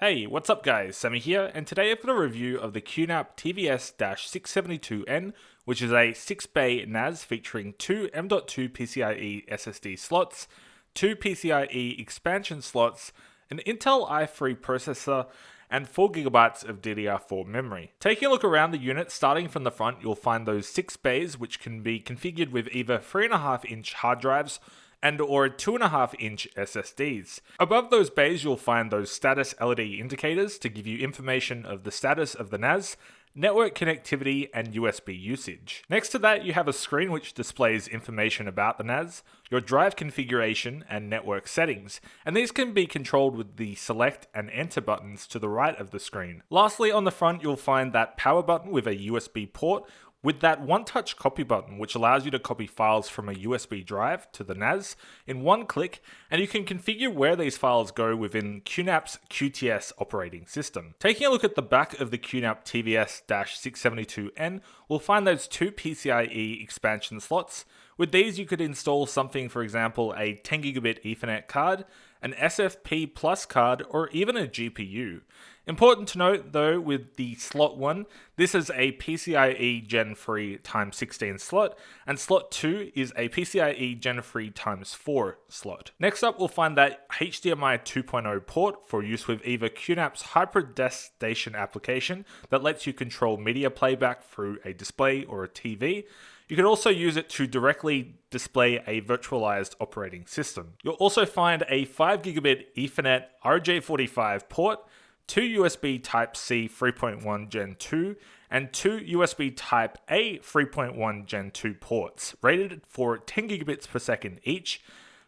Hey, what's up guys, Sammy here, and today I've got a review of the QNAP TVS-672N, which is a 6-bay NAS featuring two M.2 PCIe SSD slots, two PCIe expansion slots, an Intel i3 processor, and 4GB of DDR4 memory. Taking a look around the unit, starting from the front, you'll find those 6 bays which can be configured with either 3.5-inch hard drives and/or 2.5-inch SSDs. Above those bays, you'll find those status LED indicators to give you information of the status of the NAS, network connectivity, and USB usage. Next to that, you have a screen which displays information about the NAS, your drive configuration, and network settings, and these can be controlled with the select and enter buttons to the right of the screen. Lastly, on the front, you'll find that power button with a USB port, with that one-touch copy button, which allows you to copy files from a USB drive to the NAS in one click, and you can configure where these files go within QNAP's QTS operating system. Taking a look at the back of the QNAP TVS-672N, we'll find those two PCIe expansion slots. With these, you could install something, for example, a 10GB Ethernet card, an SFP Plus card, or even a GPU. Important to note though, with the slot 1, this is a PCIe Gen 3 x 16 slot, and slot 2 is a PCIe Gen 3 x 4 slot. Next up, we'll find that HDMI 2.0 port for use with either QNAP's hybrid desk station application that lets you control media playback through a display or a TV. You can also use it to directly display a virtualized operating system. You'll also find a 5GB Ethernet RJ45 port, two USB Type-C 3.1 Gen 2, and two USB Type-A 3.1 Gen 2 ports, rated for 10 gigabits per second each,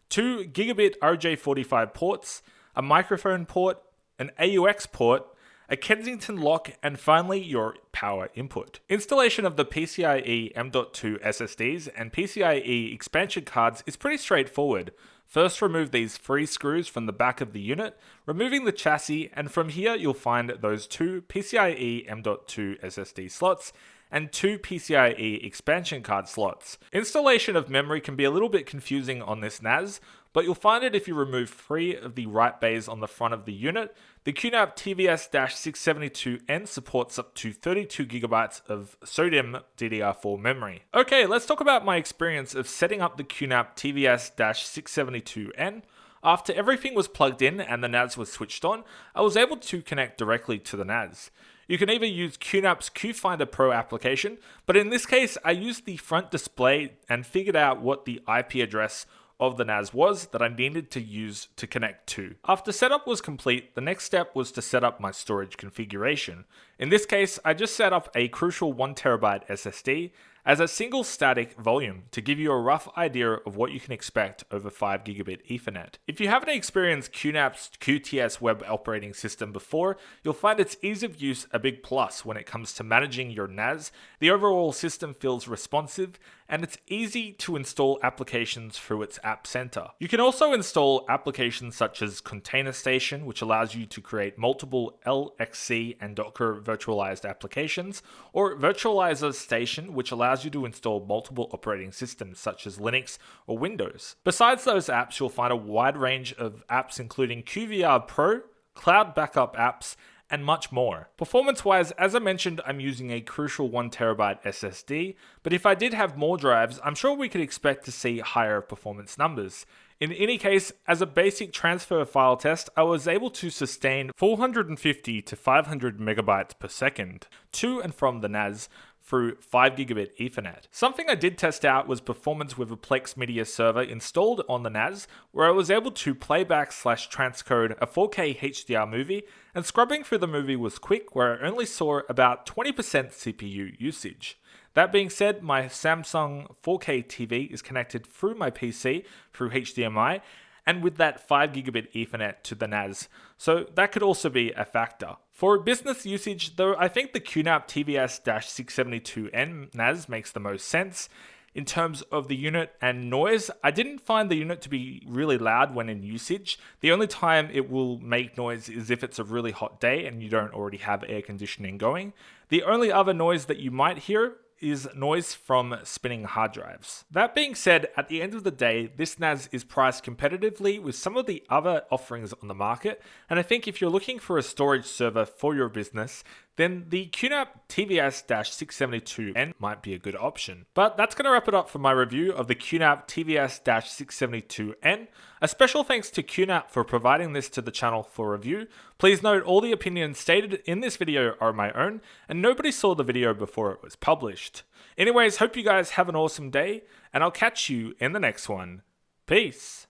two gigabit RJ45 ports, a microphone port, an AUX port, a Kensington lock, and finally your power input. Installation of the PCIe M.2 SSDs and PCIe expansion cards is pretty straightforward. First, remove these 3 screws from the back of the unit, removing the chassis, and from here you'll find those two PCIe M.2 SSD slots and two PCIe expansion card slots. Installation of memory can be a little bit confusing on this NAS, but you'll find it if you remove 3 of the right bays on the front of the unit. The QNAP TVS-672N supports up to 32GB of SODIMM DDR4 memory. Okay, let's talk about my experience of setting up the QNAP TVS-672N. After everything was plugged in and the NAS was switched on, I was able to connect directly to the NAS. You can either use QNAP's QFinder Pro application, but in this case I used the front display and figured out what the IP address of the NAS was that I needed to use to connect to. After setup was complete, the next step was to set up my storage configuration. In this case, I just set up a crucial 1TB SSD as a single static volume to give you a rough idea of what you can expect over 5GB Ethernet. If you haven't experienced QNAP's QTS web operating system before, you'll find its ease of use a big plus when it comes to managing your NAS. The overall system feels responsive, and it's easy to install applications through its App Center. You can also install applications such as Container Station, which allows you to create multiple LXC and Docker virtualized applications, or Virtualizer Station, which allows you to install multiple operating systems such as Linux or Windows. Besides those apps, you'll find a wide range of apps including QVR Pro, cloud backup apps, and much more. Performance-wise, as I mentioned, I'm using a crucial 1TB SSD, but if I did have more drives, I'm sure we could expect to see higher performance numbers. In any case, as a basic transfer file test, I was able to sustain 450 to 500 megabytes per second to and from the NAS through 5GB Ethernet. Something I did test out was performance with a Plex Media server installed on the NAS, where I was able to playback/transcode a 4K HDR movie, and scrubbing through the movie was quick, where I only saw about 20% CPU usage. That being said, my Samsung 4K TV is connected through my PC through HDMI, and with that 5GB Ethernet to the NAS, so that could also be a factor. For business usage though, I think the QNAP TVS-672N NAS makes the most sense. In terms of the unit and noise, I didn't find the unit to be really loud when in usage. The only time it will make noise is if it's a really hot day and you don't already have air conditioning going. The only other noise that you might hear is noise from spinning hard drives. That being said, at the end of the day, this NAS is priced competitively with some of the other offerings on the market, and I think if you're looking for a storage server for your business, then the QNAP TVS-672N might be a good option. But that's going to wrap it up for my review of the QNAP TVS-672N. A special thanks to QNAP for providing this to the channel for review. Please note all the opinions stated in this video are my own, and nobody saw the video before it was published. Anyways, hope you guys have an awesome day, and I'll catch you in the next one. Peace.